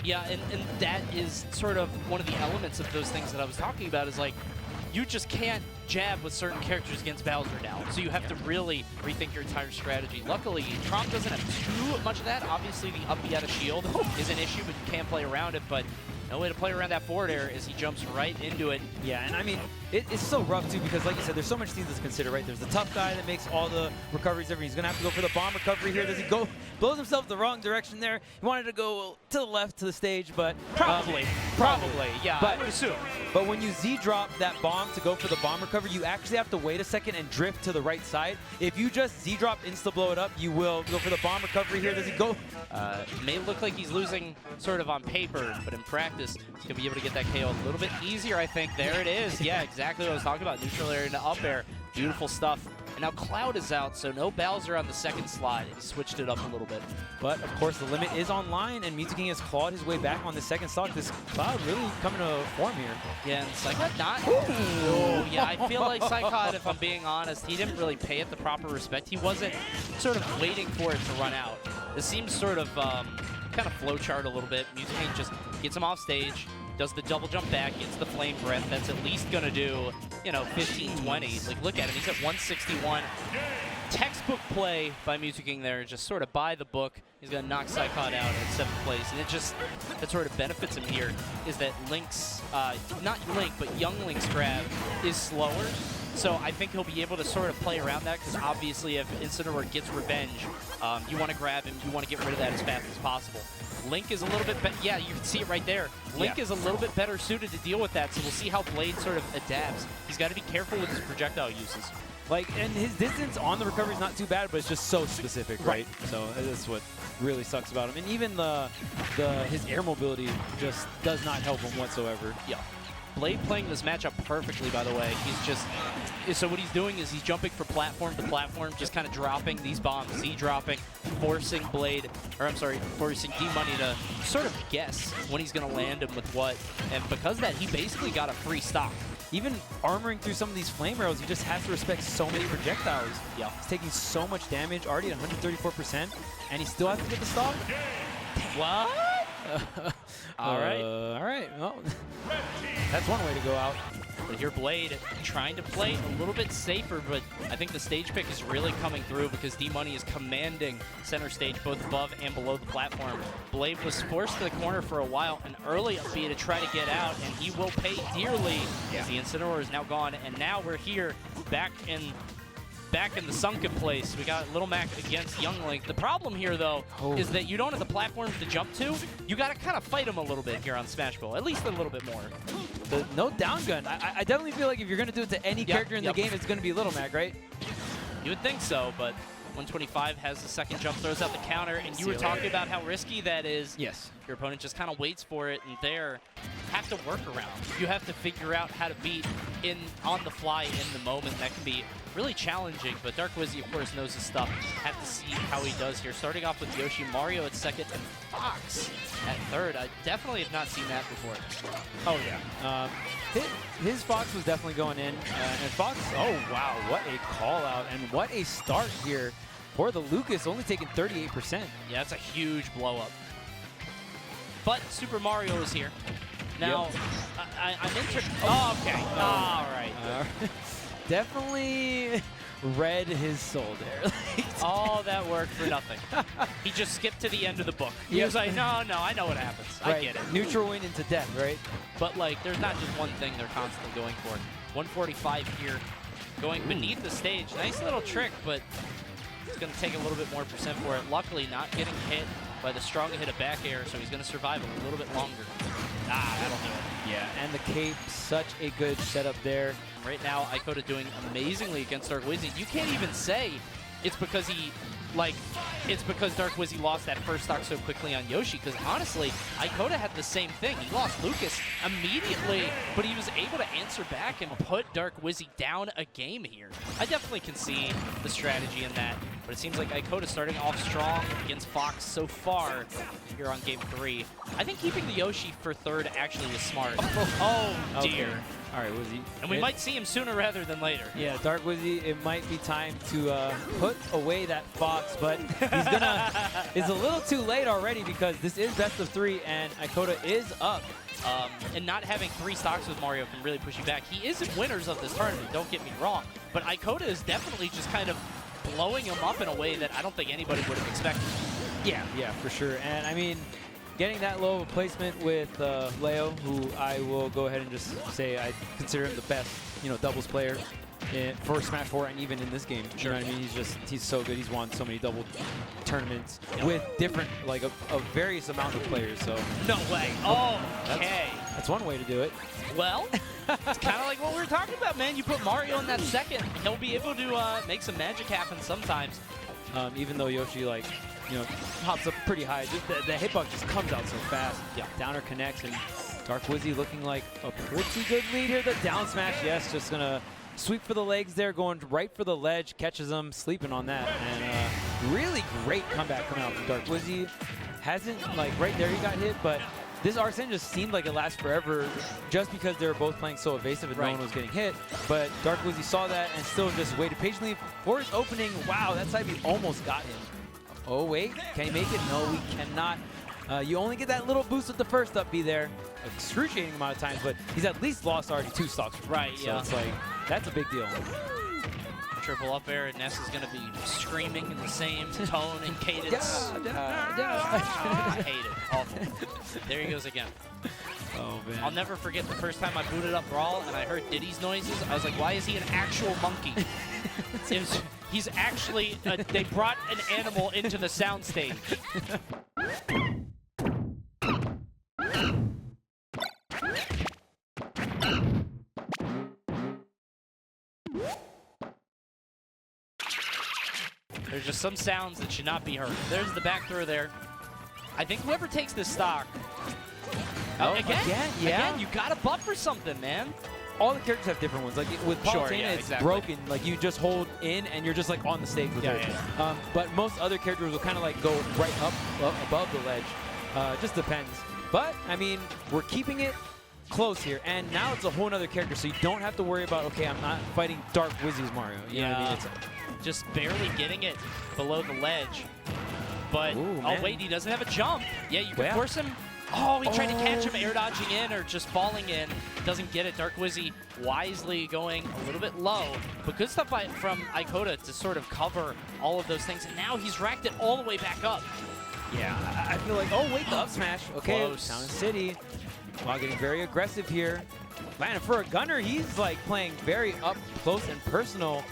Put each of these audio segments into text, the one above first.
Yeah, and that is sort of one of the elements of those things that I was talking about is like, you just can't jab with certain characters against Bowser now. So you have to really rethink your entire strategy. Luckily, Tron doesn't have too much of that. Obviously, the up B out of shield is an issue, but you can't play around it. But no way to play around that forward air as he jumps right into it. Yeah, and I mean, it's so rough too because, like you said, there's so much things to consider, right? There's the tough guy that makes all the recoveries every. He's gonna have to go for the bomb recovery here. Does he go? Blows himself the wrong direction there. He wanted to go to the left to the stage, but probably, yeah. But I would assume. But when you Z-drop that bomb to go for the bomb recovery, you actually have to wait a second and drift to the right side. If you just Z-drop insta-blow it up, you will go for the bomb recovery here. Does he go? It may look like he's losing sort of on paper, but in practice, he's going to be able to get that KO a little bit easier, I think. There it is. Yeah, exactly what I was talking about. Neutral air into up air. Beautiful stuff. And now Cloud is out, so no Bowser on the second slide. He switched it up a little bit. But, of course, the limit is online, and Mew2king has clawed his way back on the second stock. This Cloud really coming to form here. Yeah, and Psychot not... Oh, yeah, I feel like Psychot, if I'm being honest, he didn't really pay it the proper respect. He wasn't sort of waiting for it to run out. This seems sort of kind of flowchart a little bit. Mew2king just gets him off stage, does the double jump back, gets the flame breath. That's at least going to do, you know, 15, 20. Like, look at him. He's at 161. Textbook play by Mew2king there, just sort of by the book. He's going to knock Psychot out at 7th place. And it just, that sort of benefits him here is that Link's, not Link, but young Link's grab is slower. So I think he'll be able to sort of play around that because obviously if Incineroar gets revenge, you want to grab him, you want to get rid of that as fast as possible. Link is a little bit better. Yeah, you can see it right there. Link is a little bit better suited to deal with that, so we'll see how Blade sort of adapts. He's got to be careful with his projectile uses. Like, and his distance on the recovery is not too bad, but it's just so specific, right? So that's what really sucks about him. And even his air mobility just does not help him whatsoever. Yeah. Blade playing this matchup perfectly, by the way. He's just, so what he's doing is he's jumping from platform to platform, just kind of dropping these bombs, Z-dropping, forcing Blade, or I'm sorry, forcing D-Money to sort of guess when he's going to land him with what. And because of that, he basically got a free stock. Even armoring through some of these flame arrows, he just has to respect so many projectiles. Yeah. He's taking so much damage, already at 134%, and he still has to get the stock? What? All right. All right. Well, that's one way to go out. But here Blade trying to play a little bit safer, but I think the stage pick is really coming through because D-Money is commanding center stage both above and below the platform. Blade was forced to the corner for a while, an early up B to try to get out, and he will pay dearly as the Incineroar is now gone. And now we're here back in the sunken place. We got Little Mac against Young Link. The problem here, though, is that you don't have the platforms to jump to. You got to kind of fight him a little bit here on Smash Ball, at least a little bit more. No down gun. I definitely feel like if you're going to do it to any character in the game, it's going to be Little Mac, right? You would think so, but 125 has the second jump, throws out the counter, and you were talking about how risky that is. Yes. Your opponent just kind of waits for it, and there have to work around. You have to figure out how to beat on the fly in the moment. That can be really challenging, but Dark Wizzy, of course, knows his stuff. Have to see how he does here. Starting off with Yoshi, Mario at second, and Fox at third. I definitely have not seen that before. Oh, yeah. His Fox was definitely going in. And Fox, oh, wow, what a call out, and what a start here for the Lucas, only taking 38%. Yeah, that's a huge blow up. But Super Mario is here. Now, I'm interested. Oh, okay. All right. Definitely read his soul there. All that work for nothing. He just skipped to the end of the book. He was like, no, I know what happens. Right. I get it. Neutral win into death, right? But, like, there's not just one thing they're constantly going for. 145 here, going beneath the stage. Nice little trick, but it's going to take a little bit more percent for it. Luckily, not getting hit by the strong hit of back air, so he's going to survive a little bit longer. That'll do it. Yeah, and the cape, such a good setup there. Right now, Icota doing amazingly against Dark Wizzy. You can't even say it's because it's because Dark Wizzy lost that first stock so quickly on Yoshi, because honestly, Icota had the same thing. He lost Lucas immediately, but he was able to answer back and put Dark Wizzy down a game here. I definitely can see the strategy in that. But it seems like Ikoda starting off strong against Fox so far here on game 3. I think keeping the Yoshi for third actually is smart. Oh, dear. Okay. All right, Wizzy. And we might see him sooner rather than later. Yeah, Dark Wizzy, it might be time to put away that Fox, but he's gonna. It's a little too late already because this is best of 3 and Ikoda is up. And not having 3 stocks with Mario can really push you back. He is in winners of this tournament, don't get me wrong, but Ikoda is definitely just kind of blowing him up in a way that I don't think anybody would have expected. Yeah, for sure. And I mean, getting that low of a placement with Leo, who I will go ahead and just say I consider him the best, doubles player for Smash 4 and even in this game. Sure. You know what I mean? He's so good. He's won so many double tournaments with different, like a various amount of players. So No way. Oh, okay. that's one way to do it. Well, it's kind of like what we were talking about, man. You put Mario in that second, he'll be able to make some magic happen sometimes. Even though Yoshi, hops up pretty high, the hitbox just comes out so fast. Yeah. Downer connects, and Dark Wizzy looking like a pretty good lead here. The down smash, yes, just gonna sweep for the legs there, going right for the ledge, catches him, sleeping on that. And really great comeback coming out from Dark Wizzy. Hasn't, right there he got hit, but this Arsene just seemed like it lasts forever just because they were both playing so evasive and no one was getting hit. But Dark Wizzy saw that and still just waited patiently for his opening. Wow, that side B almost got him. Oh, wait, can he make it? No, we cannot. You only get that little boost with the first up B there. Excruciating amount of times, but he's at least lost already 2 stocks. Right, so it's like, that's a big deal. Triple up air, and Ness is going to be screaming in the same tone and cadence. I hate it. Awful. There he goes again. Oh, man. I'll never forget the first time I booted up Brawl and I heard Diddy's noises. I was like, why is he an actual monkey? He's actually, they brought an animal into the soundstage. There's just some sounds that should not be heard. There's the back throw there. I think whoever takes this stock. Again, you gotta buffer something, man. All the characters have different ones. Like with Palutena, it's broken. Like you just hold in and you're just like on the stage with it. But most other characters will kind of like go right up above the ledge. Just depends. But I mean, we're keeping it close here, and now it's a whole other character, so you don't have to worry about, okay, I'm not fighting Dark Wizzy's Mario. You know what I mean? It's just barely getting it below the ledge. But, oh wait, he doesn't have a jump. Yeah, you can force him. Oh, he tried to catch him air dodging in or just falling in. Doesn't get it. Dark Wizzy wisely going a little bit low. But good stuff from Ikoda to sort of cover all of those things. And now he's racked it all the way back up. Yeah, I feel like, oh wait, the up smash. Okay, Close. Town and City. Wow, getting very aggressive here. Man, for a gunner, he's like playing very up close and personal.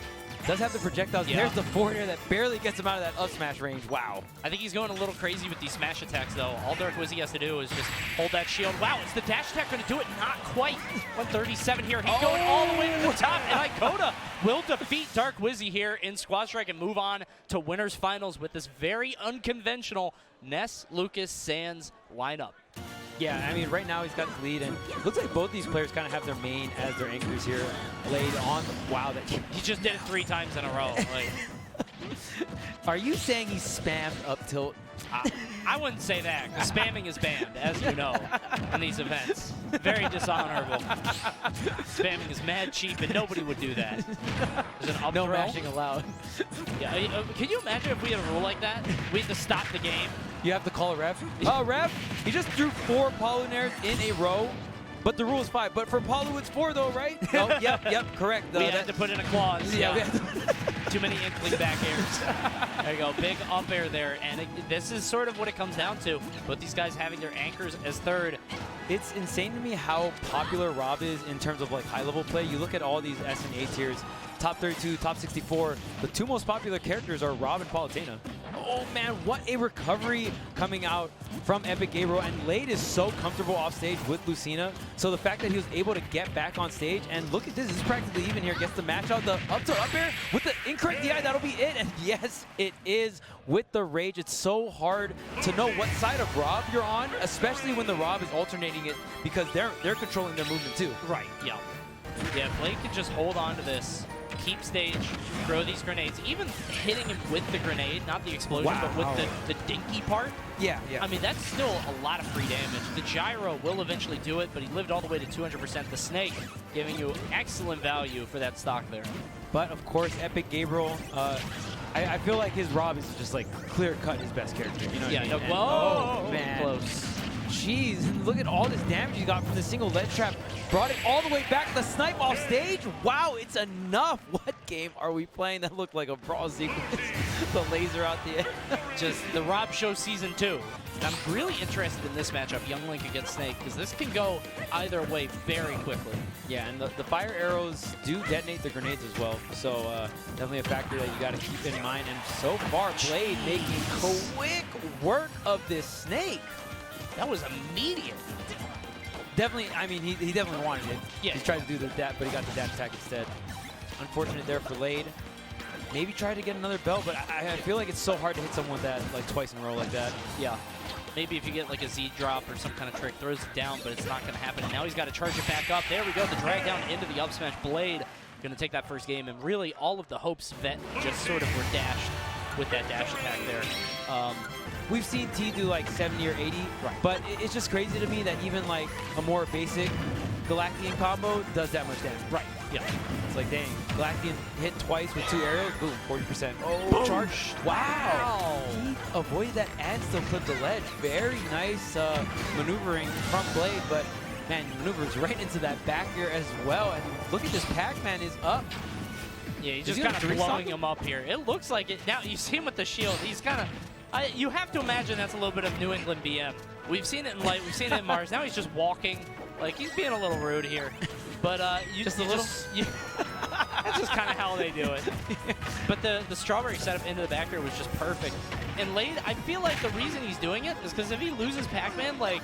Does have the projectiles. There's the forward air that barely gets him out of that up smash range. Wow. I think he's going a little crazy with these smash attacks, though. All Dark Wizzy has to do is just hold that shield. Wow, is the dash attack going to do it? Not quite. 137 here. He's going all the way to the top, and Ikoda will defeat Dark Wizzy here in Squad Strike and move on to winners finals with this very unconventional Ness, Lucas, Sans lineup. Yeah, I mean, right now he's got the lead, and looks like both these players kind of have their main as their anchors here laid on. Wow, that he just did it 3 times in a row. Like, are you saying he spammed up tilt? I wouldn't say that. Spamming is banned, as you know, in these events. Very dishonorable. Spamming is mad cheap, and nobody would do that. There's an up no throw. mashing allowed. Yeah, can you imagine if we had a rule like that? We had to stop the game. You have to call a ref. Ref, he just threw 4 Palu Nairs in a row, but the rule is 5. But for Palu, it's 4 though, right? Oh, yep, correct. We had to put in a clause. Yeah. Too many inkling back airs. There you go, big up air there, and this is sort of what it comes down to. Both these guys having their anchors as third. It's insane to me how popular Rob is in terms of like high-level play. You look at all these S and A tiers, top 32, top 64. The 2 most popular characters are Rob and Palutena. Oh man, what a recovery coming out from Epic Gabriel, and Lade is so comfortable off stage with Lucina. So the fact that he was able to get back on stage, and look at this is practically even here, gets the match out, the up to up air with the incorrect DI, that'll be it. And yes, it is with the rage. It's so hard to know what side of Rob you're on, especially when the Rob is alternating it, because they're controlling their movement too. Right, yeah. Yeah, Blade can just hold on to this keep stage, throw these grenades, even hitting him with the grenade, not the explosion, Wow. but with the dinky part. Yeah, yeah. I mean, that's still a lot of free damage. The gyro will eventually do it, but he lived all the way to 200%. The snake giving you excellent value for that stock there. But of course, Epic Gabriel, I feel like his Rob is just like clear cut his best character. You know what I mean? No, And- whoa, oh, man. close. Jeez, and look at all this damage he got from the single ledge trap. Brought it all the way back. The snipe off stage. Wow, it's enough. What game are we playing that looked like a brawl sequence? The laser out the end. Just the Rob Show Season 2. And I'm really interested in this matchup, Young Link against Snake, because this can go either way very quickly. Yeah, and the fire arrows do detonate the grenades as well. So definitely a factor that you got to keep in mind. And so far, Blade making quick work of this Snake. That was immediate. Definitely, I mean, he definitely wanted it. Yeah. He tried to do that, but he got the dash attack instead. Unfortunate there for Lade. Maybe try to get another bell, but I feel like it's so hard to hit someone with that like twice in a row like that. Yeah. Maybe if you get like a Z drop or some kind of trick, throws it down, but it's not going to happen. And now he's got to charge it back up. There we go. The drag down into the up smash. Blade going to take that first game, and really all of the hopes Vet just sort of were dashed with that dash attack there. We've seen T do like 70 or 80, Right. but it's just crazy to me that even like a more basic Galactian combo does that much damage. Right. Yeah. It's like, dang, Galactian hit twice with 2 arrows, boom, 40%. Oh, Boom. charge. Wow. He avoided that and still clipped the ledge. Very nice maneuvering from Blade, but man, he maneuvers right into that back air as well. And look at this, Pac-Man is up. Yeah, he's Is just he kind on of three blowing socket? him up here. It looks like it. Now, you see him with the shield. He's kind of... you have to imagine that's a little bit of New England BM. We've seen it in Light. We've seen it in Mars. Now he's just walking. Like, he's being a little rude here. But Just a little? That's just kind of how they do it. But the strawberry setup into the back air was just perfect. And Lade, I feel like the reason he's doing it is because if he loses Pac-Man, like,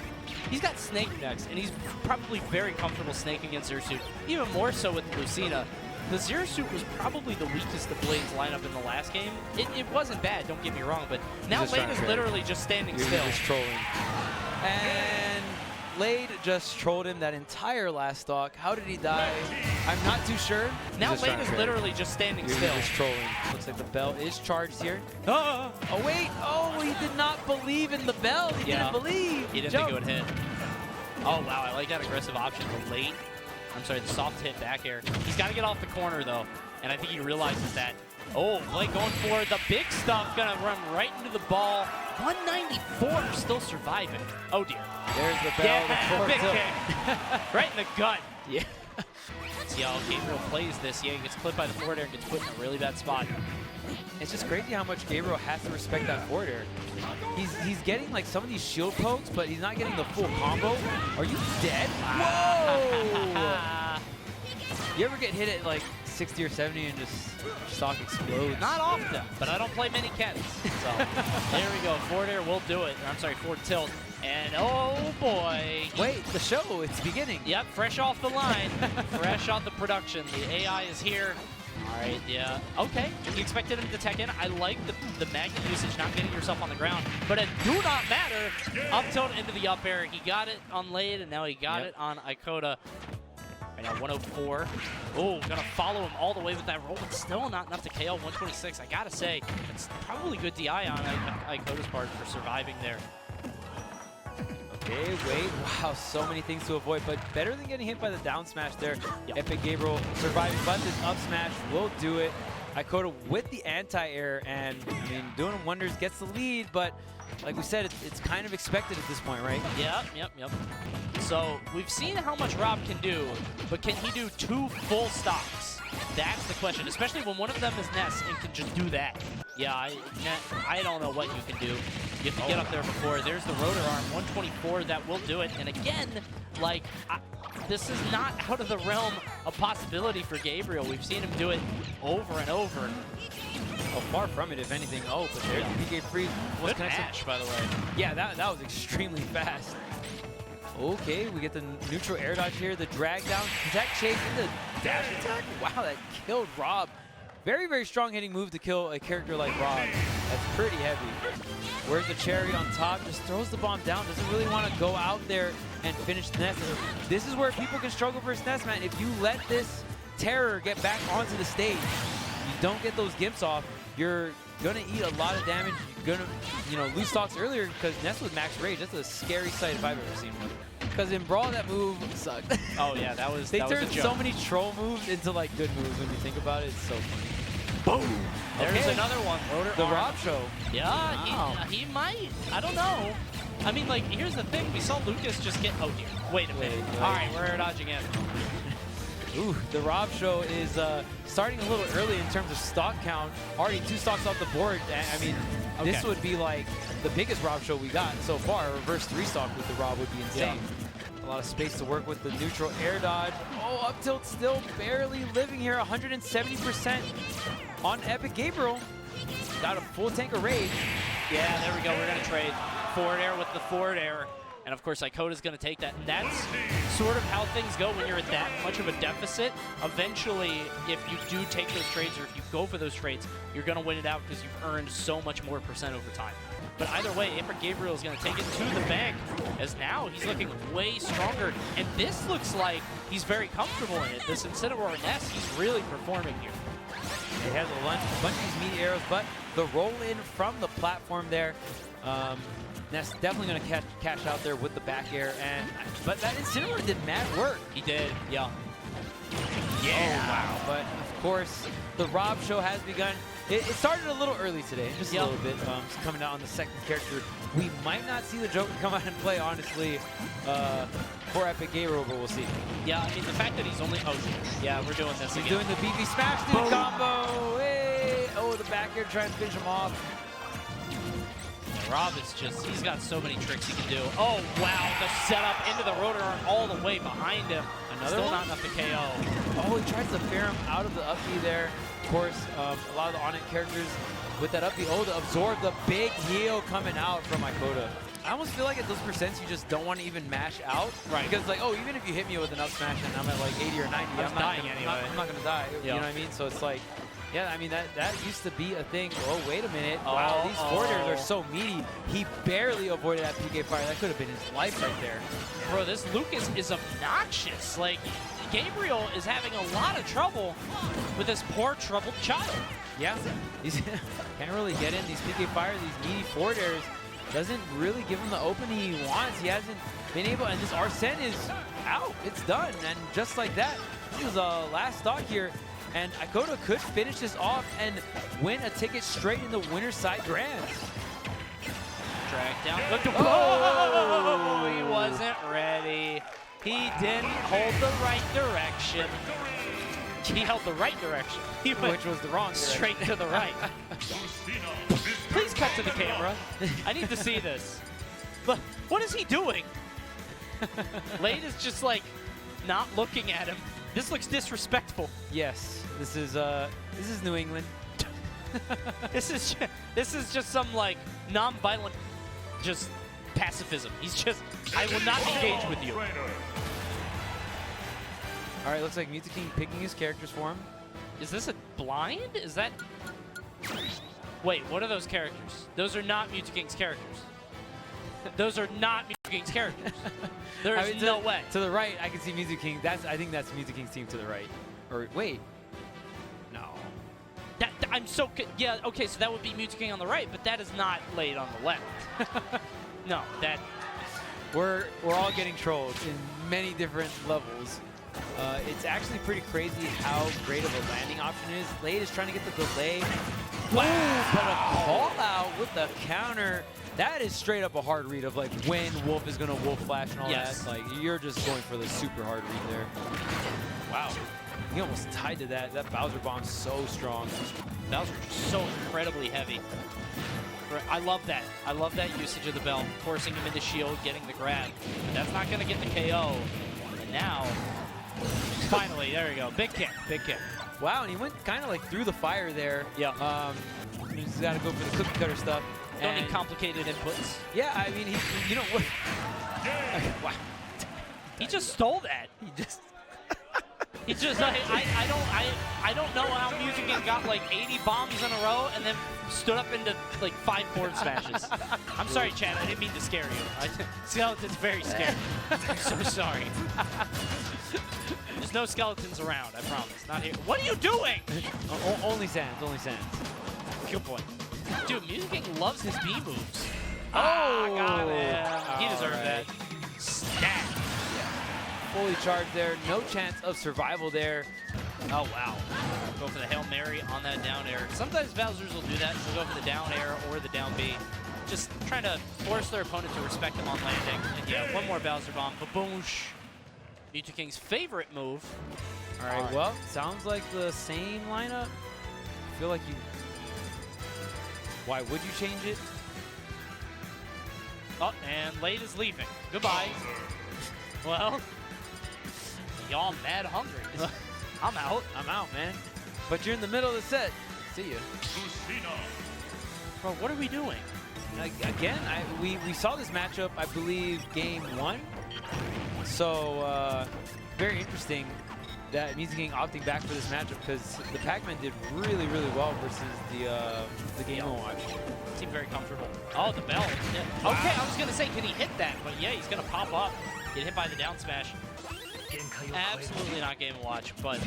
he's got Snake next, and he's probably very comfortable Snake against Zersuit. Even more so with Lucina. The Zero Suit was probably the weakest of Blade's lineup in the last game. It wasn't bad, don't get me wrong, but now just Lade trying is to literally just standing still. Just trolling. And Lade just trolled him that entire last stock. How did he die? I'm not too sure. Now He's just Lade trying is to literally just standing He's still. just trolling. Looks like the bell is charged here. Oh, wait. Oh, he did not believe in the bell. He Yeah. didn't believe. He didn't think it would hit. Oh, wow, I like that aggressive option. The late, I'm sorry, the soft hit back air. He's got to get off the corner, though, and I think he realizes that. Oh, Blake going for the big stuff, gonna run right into the ball. 194 still surviving. Oh, dear. There's the bell. Yeah, the big tilt. kick. Right in the gut. Yeah. See how Gabriel plays this. Yeah, he gets clipped by the forward air and gets put in a really bad spot. It's just crazy how much Gabriel has to respect that forward air. He's getting like some of these shield pokes, but he's not getting the full combo. Are you dead? Whoa! You ever get hit at like 60 or 70 and just stock explodes? Not often, but I don't play many Kens. So there we go. Forward air will do it. I'm sorry, forward tilt. And oh boy. Wait, the show, it's beginning. Yep, fresh off the line. Fresh off the production. The AI is here. All right, yeah. Okay, you expected him to tech in. I like the magnet usage, not getting yourself on the ground. But it do not matter. Up tilt into the up air. He got it on Lade, and now he got it on Ikoda. Right now, 104. Oh, gonna follow him all the way with that roll, but still not enough to KO 126. I gotta say, it's probably good DI on Ikoda's part for surviving there. Okay, wait. Wow, so many things to avoid, but better than getting hit by the down smash there. Yep. Epic Gabriel surviving, but this up smash will do it. Ikoda with the anti-air, and I mean, doing wonders, gets the lead, but like we said, it's kind of expected at this point, right? Yep. So we've seen how much Rob can do, but can he do 2 full stocks? That's the question, especially when one of them is Ness and can just do that. Yeah, I don't know what you can do. You have to get up there before. There's the rotor arm, 124, that will do it. And again, like, this is not out of the realm of possibility for Gabriel. We've seen him do it over and over. Oh, far from it, if anything. Oh, but there's the PK freeze. Good match, by the way. Yeah, that was extremely fast. Okay, we get the neutral air dodge here, the drag down, protect chase into dash attack. Wow, that killed Rob. Very, very strong hitting move to kill a character like Rob. That's pretty heavy. Where's the cherry on top? Just throws the bomb down. Doesn't really want to go out there and finish Ness. This is where people can struggle versus Ness, man. If you let this terror get back onto the stage. You don't get those gimps off, you're gonna eat a lot of damage. You're gonna, you know, lose stocks earlier because Ness with max rage. That's a scary sight if I've ever seen one. Because in Brawl, that move sucked. Oh yeah, that was. They that was turned a joke. so many troll moves into like good moves when you think about it. It's so funny. Boom! There's another one. The Rob Show. Yeah, Wow. he might. I don't know. I mean, like, here's the thing. We saw Lucas just get. Oh dear. Wait a minute. Wait. All right, we're dodging in. Ooh, the Rob Show is starting a little early in terms of stock count. Already 2 stocks off the board. I mean, this Okay. would be like the biggest Rob Show we got so far. A reverse 3 stock with the Rob would be insane. A lot of space to work with the neutral air dodge. Oh, up tilt still barely living here. 170% on Epic Gabriel. Got a full tank of rage. Yeah, there we go. We're going to trade forward air with the forward air. And of course, Ikota's going to take that. And that's sort of how things go when you're at that much of a deficit. Eventually, if you do take those trades or if you go for those trades, you're going to win it out because you've earned so much more percent over time. But either way, Epic Gabriel is going to take it to the bank, as now he's looking way stronger. And this looks like he's very comfortable in it. This Incineroar Ness, he's really performing here. It has a bunch of these meat arrows, but the roll in from the platform there. Ness definitely going to cash out there with the back air. But that Incineroar did mad work. He did, yeah. Yeah. Oh, wow. But of course, the Rob Show has begun. It started a little early today, just a little bit. It's coming out on the second character. We might not see the Joker come out and play, honestly, for Epic Gabriel, but we'll see. Yeah, I mean, the fact that he's only... Oh, yeah, we're doing this He's again. doing the BB Smash Dude combo. Hey! Oh, the back air trying to finish him off. Rob is just, he's got so many tricks he can do. Oh, wow, the setup into the rotor arm all the way behind him. Still not enough to KO. Oh, he tries to fair him out of the up B there. Of course, a lot of the on-it characters with that up B. Oh, to absorb the big heal coming out from Ikota. I almost feel like at those percents, you just don't want to even mash out. Right. Because, like, oh, even if you hit me with an up smash and I'm at like 80 or 90, I'm not dying gonna, anyway. I'm not going to die. You know what I mean? So it's like, yeah, I mean, that used to be a thing. Oh, wait a minute. Wow, these forwarders are so meaty. He barely avoided that PK fire. That could have been his life right there. Bro, this Lucas is obnoxious. Like, Gabriel is having a lot of trouble with this poor troubled child. Yeah, he can't really get in. These PK fires, these meaty forward airs, doesn't really give him the opening he wants. He hasn't been able, and this Arsene is out. It's done, and just like that, this is a last stock here. And Ikota could finish this off and win a ticket straight in the winner's side grands. Drag down. Oh, he wasn't ready. He didn't hold the right direction. He held the right direction. He went Which was the wrong direction. straight to the right. Please cut to the camera. I need to see this. Look, what is he doing? Lade is just like not looking at him. This looks disrespectful. Yes, this is New England. This is just some like non-violent, just pacifism. He's just, I will not engage with you. All right, looks like Mew2king picking his characters for him. Is this a blind? Is that? Wait, what are those characters? Those are not Mew2king's characters. Those are not Mew2king's characters. There's no way. To the right, I can see Mew2king. I think that's Mew2king's team to the right. Or wait, no. I'm so yeah. Okay, so that would be Mew2king on the right, but that is not Lade on the left. No, that. We're all getting trolled in many different levels. It's actually pretty crazy how great of a landing option is. Lade is trying to get the delay. Wow! But a call out with the counter. That is straight up a hard read of like when Wolf is gonna Wolf Flash and all that. Like you're just going for the super hard read there. Wow. He almost tied to that. That Bowser bomb's so strong. Bowser's just so incredibly heavy. I love that. I love that usage of the bell, forcing him into shield, getting the grab. But that's not gonna get the KO. And now, finally, there we go. Big kick, big kick. Wow, and he went kind of like through the fire there. Yeah. He's got to go for the cookie cutter stuff. Don't need complicated inputs. Yeah, I mean, you know what? Wow. He just stole that. He just He's just like, I don't know how Mew2king got like 80 bombs in a row and then stood up into like 5 forward smashes. I'm sorry, Chad. I didn't mean to scare you. Skeleton's very scary. I'm so sorry. There's no skeletons around, I promise. Not here. What are you doing? Only Sands, only Sands. Good point. Dude, Mew2king loves his B moves. Oh, got him. He deserved that. Stat. Fully charged there. No chance of survival there. Oh, wow. Go for the Hail Mary on that down air. Sometimes Bowsers will do that. They'll go for the down air or the down B. Just trying to force their opponent to respect them on landing. And yeah, one more Bowser bomb. Baboosh. Mew2king's favorite move. All right, well, sounds like the same lineup. I feel like you... Why would you change it? Oh, and Lade is leaving. Goodbye. Well, y'all mad hungry. I'm out. I'm out, man. But you're in the middle of the set. See ya. Bro, what are we doing? Again, we saw this matchup, I believe, game 1. So, very interesting that Mew2king opting back for this matchup because the Pac-Man did really, really well versus the game we watched. Seemed very comfortable. Oh, the bell. Yeah. Wow. Okay, I was going to say, can he hit that? But yeah, he's going to pop up. Get hit by the down smash. Absolutely not Game & Watch, but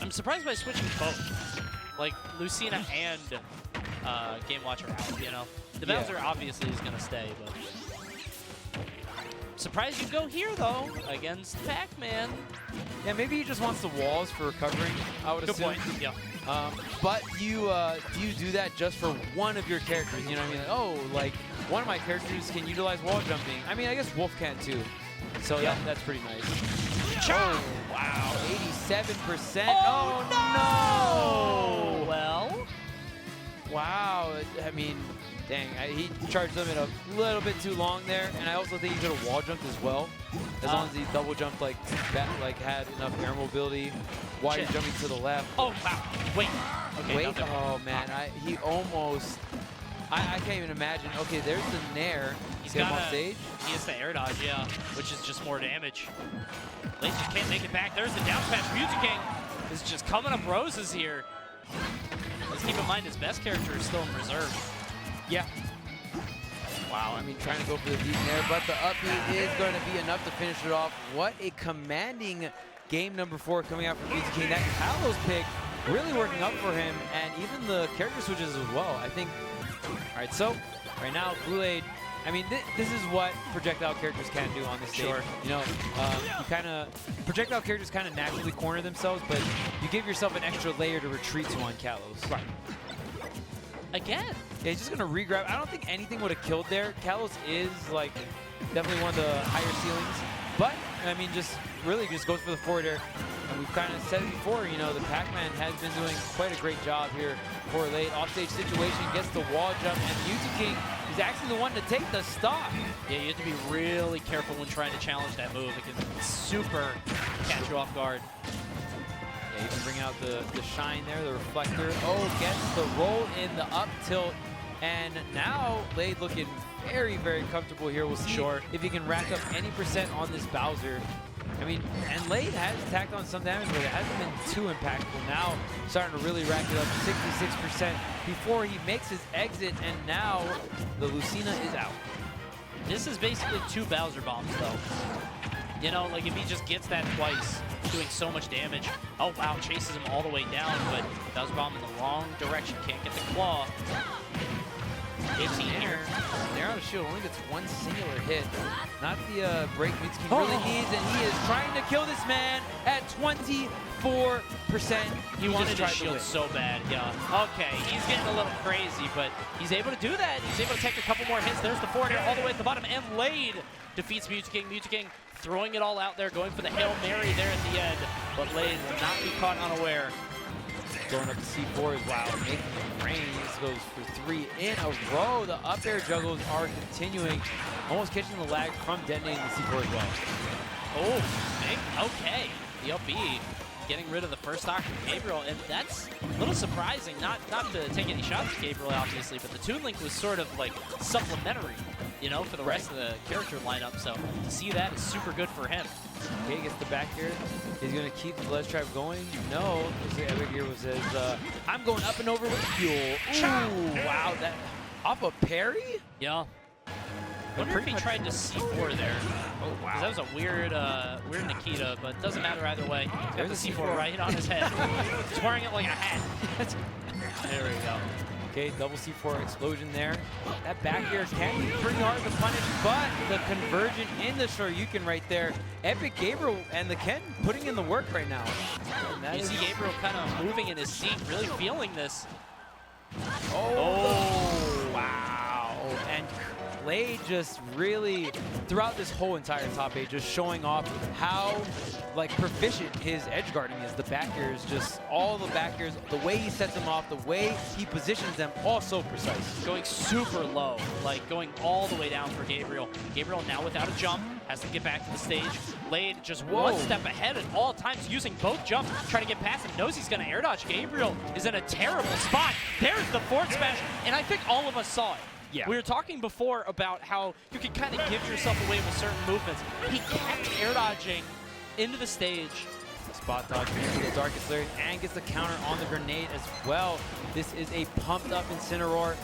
I'm surprised by switching both. Like, Lucina and Game Watch are out, you know? The Bowser obviously is going to stay, but... Surprised you go here, though, against Pac-Man. Yeah, maybe he just wants the walls for recovering, I would assume. Good point, yeah. But you do that just for one of your characters, you know what I mean? Like, oh, like, one of my characters can utilize wall jumping. I mean, I guess Wolf can, too. So, yeah, that's pretty nice. Oh, wow, 87%. Oh, no! Well? Wow, I mean, dang, he charged them in a little bit too long there, and I also think he could have wall jumped as well, as long as he double jumped like had enough air mobility while you're jumping to the left. Oh wow! Wait. Okay. Wait. Oh man, he almost. I can't even imagine. Okay, there's the Nair. He's got on stage. He has the air dodge, yeah, which is just more damage. Lade just can't make it back. There's the down smash. Mew2king is just coming up roses here. Let's keep in mind his best character is still in reserve. Yeah. Wow, I mean, trying to go for the deep there, but the up B is going to be enough to finish it off. What a commanding game number 4 coming out from Mew2king. That Kalos pick really working up for him, and even the character switches as well. I think, all right, so right now, Blue-Lade, I mean, this is what projectile characters can do on this stage. Sure. You know, projectile characters kind of naturally corner themselves, but you give yourself an extra layer to retreat to on Kalos. Right. Again. Yeah, he's just going to re-grab. I don't think anything would have killed there. Kalos is, like, definitely one of the higher ceilings. But, I mean, just really just goes for the forward air. And we've kind of said it before, you know, the Pac-Man has been doing quite a great job here for Lade. Offstage situation, gets the wall jump, and Mew2king is actually the one to take the stock. Yeah, you have to be really careful when trying to challenge that move. It can super catch you off guard. Yeah, you can bring out the shine there, the reflector. Oh, gets the roll in the up tilt. And now Lade looking very, very comfortable here. We'll see if he can rack up any percent on this Bowser. I mean, and Lade has tacked on some damage, but it hasn't been too impactful. Now starting to really rack it up, 66% before he makes his exit, and now the Lucina is out. This is basically 2 Bowser bombs, though. You know, like if he just gets that twice, doing so much damage. Oh wow, chases him all the way down, but Bowser bomb in the wrong direction. Can't get the claw. 15 here. Nair on the shield only gets one singular hit. Not the break Mew2king really needs, and he is trying to kill this man at 24%. He wanted his shield so bad, yeah. Okay, he's getting a little crazy, but he's able to do that. He's able to take a couple more hits. There's the forward air all the way at the bottom, and Lade defeats Mew2king. Mew2king throwing it all out there, going for the Hail Mary there at the end, but Lade will not be caught unaware. Going up to C4 as well, making it rain. This goes for 3 in a row. The up air juggles are continuing, almost catching the lag from detonating the C4 as well. Oh, okay. The up B getting rid of the first stock from Gabriel, and that's a little surprising. Not to take any shots at Gabriel, obviously, but the Toon Link was sort of like supplementary. you know, for the rest of the character lineup. So to see that is super good for him. Okay, gets the back here. He's going to keep the ledge trap going. No, Epic here was his, I'm going up and over with fuel. Ooh, wow, that off a parry? Yeah. I wonder if he tried to C4 there. Oh, wow. That was a weird, weird Nikita, but it doesn't matter either way. Got the C4 right on his head. He's wearing it like a hat. There we go. Okay, double C4 explosion there. That back air can be pretty hard to punish, but the conversion in the Shoryuken right there. Epic Gabriel and the Ken putting in the work right now. You see Gabriel kind of moving in his seat, really feeling this. Oh, wow. And Clay just really, throughout this whole entire top 8, just showing off how like proficient his edge guarding is. The back air is just, all the back airs, the way he sets them off, the way he positions them, all so precise. Going super low, like going all the way down for Gabriel. Gabriel now without a jump, has to get back to the stage. Lade just one step ahead at all times, using both jumps, trying to get past him, knows he's gonna air dodge. Gabriel is in a terrible spot. There's the forward smash, and I think all of us saw it. Yeah. We were talking before about how you can kind of give yourself away with certain movements. He kept air dodging into the stage. Spot dodge into the Darkest Lair and gets the counter on the grenade as well. This is a pumped up Incineroar.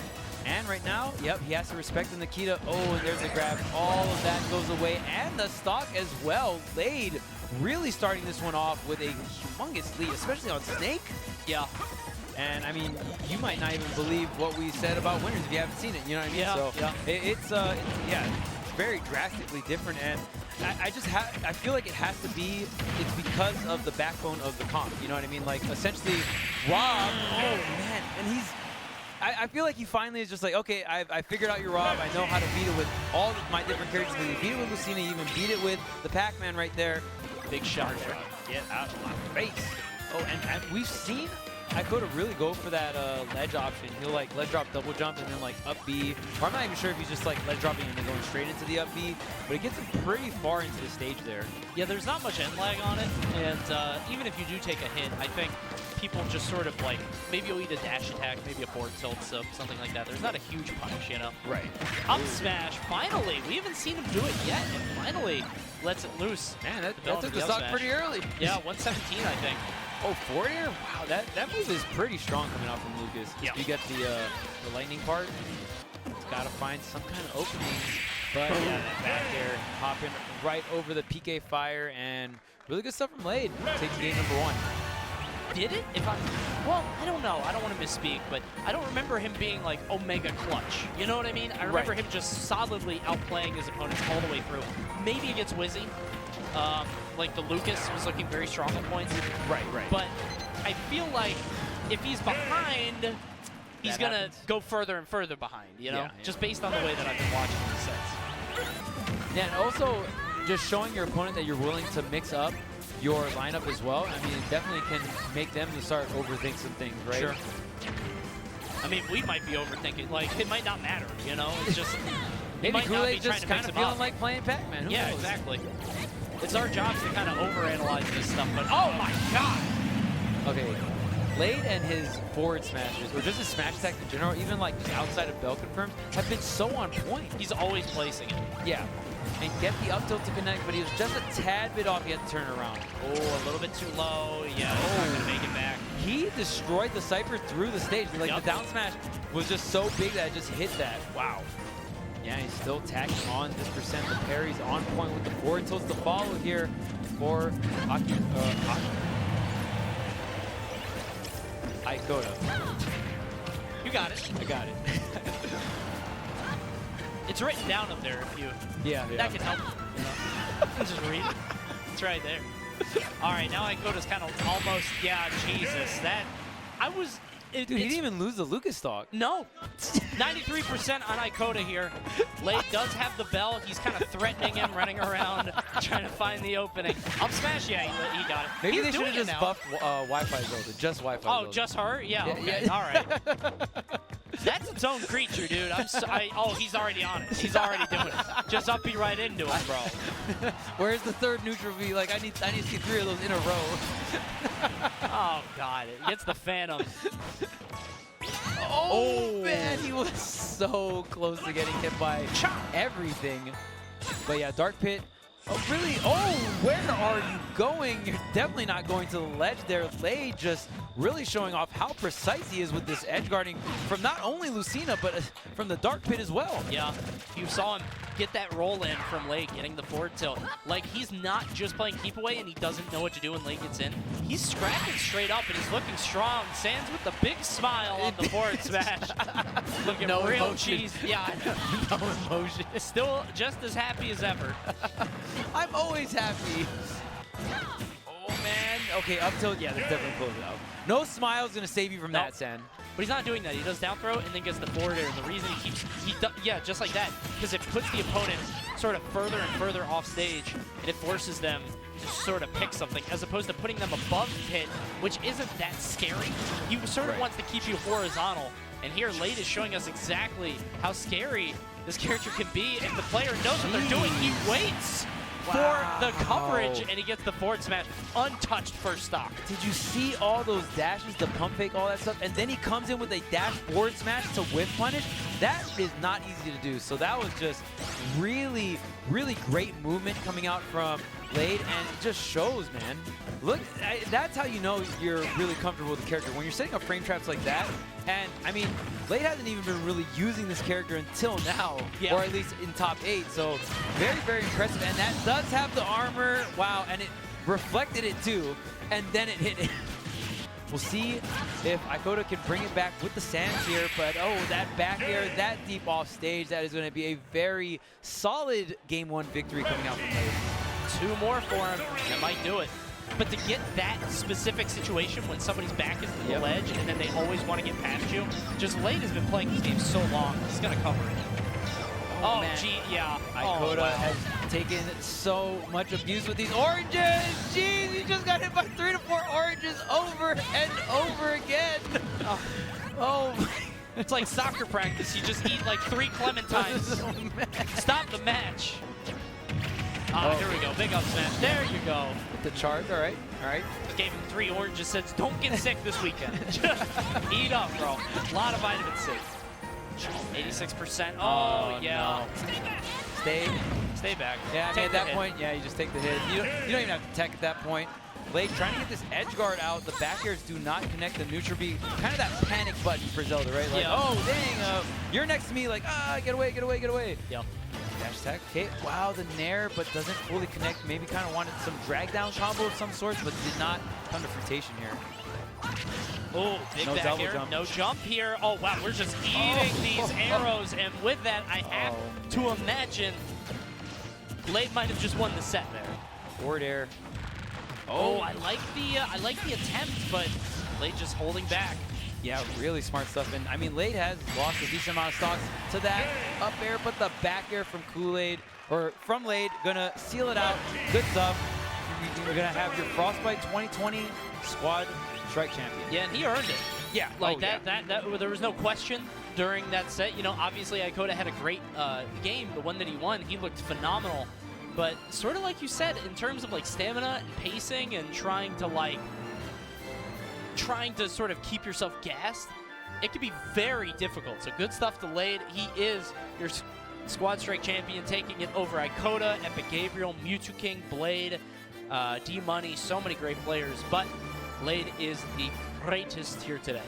And right now, yep, he has to respect the Nikita. Oh, and there's the grab. All of that goes away. And the stock as well. Lade really starting this one off with a humongous lead, especially on Snake. Yeah. And I mean, you might not even believe what we said about winners if you haven't seen it. You know what I mean? Yeah, so yeah. It's very drastically different. And I feel like it has to be, it's because of the backbone of the comp. You know what I mean? Like essentially, Rob, oh man, and I feel like he finally is just like, okay, I figured out your Rob. I know how to beat it with all of my different characters. He beat it with Lucina, even beat it with the Pac-Man right there. Big shot. Get out of my face. Oh, and we've seen Ikoda really go for that ledge option. He'll like ledge drop, double jump, and then like up B. Or I'm not even sure if he's just like ledge dropping and then going straight into the up B, but it gets him pretty far into the stage there. Yeah, there's not much end lag on it, and even if you do take a hit, I think people just sort of like, maybe you'll eat a dash attack, maybe a forward tilt, so something like that. There's not a huge punish, you know? Right. Up smash, finally! We haven't seen him do it yet, and finally lets it loose. Man, that took the stock pretty early. Yeah, 117, I think. Oh, forward air? Wow, that move is pretty strong coming out from Lucas. Yeah. You get the lightning part. It's got to find some kind of opening. But yeah, that back air hopping right over the PK fire, and really good stuff from Lade. Takes game number 1. Did it? Well, I don't know. I don't want to misspeak, but I don't remember him being like Omega clutch. You know what I mean? I remember him just solidly outplaying his opponents all the way through. Maybe against Wizzy. Like the Lucas was looking very strong at points. Right. But I feel like if he's behind, he's going to go further and further behind, you know? Yeah. Just based on the way that I've been watching these sets. Yeah, and also just showing your opponent that you're willing to mix up your lineup as well. I mean, it definitely can make them to start overthink some things, right? Sure. I mean, we might be overthinking. Like, it might not matter, you know? It's just... Maybe Kool-Aid just kind of feeling like playing Pac-Man. Yeah, exactly. It's our job to kind of overanalyze this stuff, but oh my god! Okay, Lade and his forward smashes, or just his smash attack in general, even like just outside of bell confirms, have been so on point. He's always placing it. Yeah, and get the up tilt to connect, but he was just a tad bit off. He had to turn around. Oh, a little bit too low. Yeah, he's not gonna make it back. He destroyed the Cypher through the stage. Like the down smash was just so big that it just hit that. Wow. Yeah, he's still tacking on this percent. The parry's on point with the forward tilts to follow here for Ikoda. You got it. I got it. It's written down up there if you... Yeah. That can help. You know? Just read it. It's right there. All right, now Ikoda's kind of almost... Yeah, Jesus. That... I was... Dude, he didn't even lose the Lucas stock. No. 93% on Ikoda here. Lade does have the bell. He's kind of threatening him, running around, trying to find the opening. Up smash, yeah, he got it. Maybe they should have just buffed Wi-Fi Zelda, just Wi-Fi Zelda. Oh, just her? Yeah, okay, all right. That's its own creature, dude. Oh, he's already on it. He's already doing it. Just up B right into him, bro. Where's the third neutral B? Like, I need to see 3 of those in a row. Oh, God. It gets the Phantom. Oh, man, he was so close to getting hit by everything. But yeah, Dark Pit. Oh, really? Oh, where are you going? You're definitely not going to the ledge there. Lay just really showing off how precise he is with this edge guarding from not only Lucina, but from the Dark Pit as well. Yeah, you saw him get that roll in from Lay, getting the forward tilt. Like, he's not just playing keep away and he doesn't know what to do when Lay gets in. He's scrapping straight up and he's looking strong. Sands with the big smile on the forward smash. Looking No real emotion. cheese. Yeah, No emotion. still just as happy as ever. I'm always happy. Oh, man. Okay, up till, yeah, that's definitely close it out. No smile's going to save you from that, Sand. But he's not doing that. He does down throw and then gets the forward air. And the reason he keeps, yeah, just like that, because it puts the opponent sort of further and further off stage, and it forces them to sort of pick something, as opposed to putting them above pit, which isn't that scary. He sort of wants to keep you horizontal. And here, Late is showing us exactly how scary this character can be. If the player knows what they're doing, he waits for the coverage, and he gets the forward smash untouched first stock. Did you see all those dashes, the pump fake, all that stuff? And then he comes in with a dash forward smash to whip punish. That is not easy to do. So that was just really, really great movement coming out from Blade, and it just shows, man. Look, that's how you know you're really comfortable with the character. When you're setting up frame traps like that, and I mean, Blade hasn't even been really using this character until now, or at least in top 8. So very, very impressive. And that does have the armor. Wow, and it reflected it too, and then it hit it. We'll see if Ikoda can bring it back with the Sands here, but oh, that back air, that deep off stage, that is going to be a very solid Game 1 victory coming out from Blade. 2 more for him. That might do it. But to get that specific situation when somebody's back is the ledge and then they always want to get past you, just Late has been playing these games so long, he's going to cover it. Oh, gee, yeah. Ikoda has taken so much abuse with these oranges. Jeez, he just got hit by 3 to 4 oranges over and over again. Oh, it's like soccer practice. You just eat like 3 clementines. Stop the match. Here we go. Big up smash. There you go. The charge. All right. All right. Just gave him 3 oranges. Says, don't get sick this weekend. Just eat up, bro. A lot of vitamin C. 86%. Oh, yeah. No. Stay back. Yeah, I mean, at that point, yeah, you just take the hit. You don't even have to tech at that point. Blade trying to get this edge guard out. The back airs do not connect the neutral B. Kind of that panic button for Zelda, right? Like, oh, dang, you're next to me. Like, get away, get away, get away. Yep. Dash attack. Okay, wow, the nair, but doesn't fully connect. Maybe kind of wanted some drag down combo of some sort, but did not come to fruition here. Oh, big No back air. jump. No jump here. Oh, wow, we're just eating these arrows. And with that, I have to imagine Blade might have just won the set there. Forward air. Oh, I like the attempt, but Blade just holding back. Yeah, really smart stuff. And I mean, Lade has lost a decent amount of stocks to that up air, but the back air from Kool-Aid, or from Lade, gonna seal it out. Good stuff. You're gonna have your Frostbite 2020 Squad Strike Champion. Yeah, and he earned it. Yeah, like that there was no question during that set. You know, obviously Ikoda had a great game, the one that he won. He looked phenomenal. But sort of like you said, in terms of like stamina and pacing and trying to sort of keep yourself gassed, it can be very difficult. So good stuff to Lade. He is your Squad Strike champion, taking it over Ikoda, Epic Gabriel, Mew2king, Blade, D-Money, so many great players. But Lade is the greatest here today.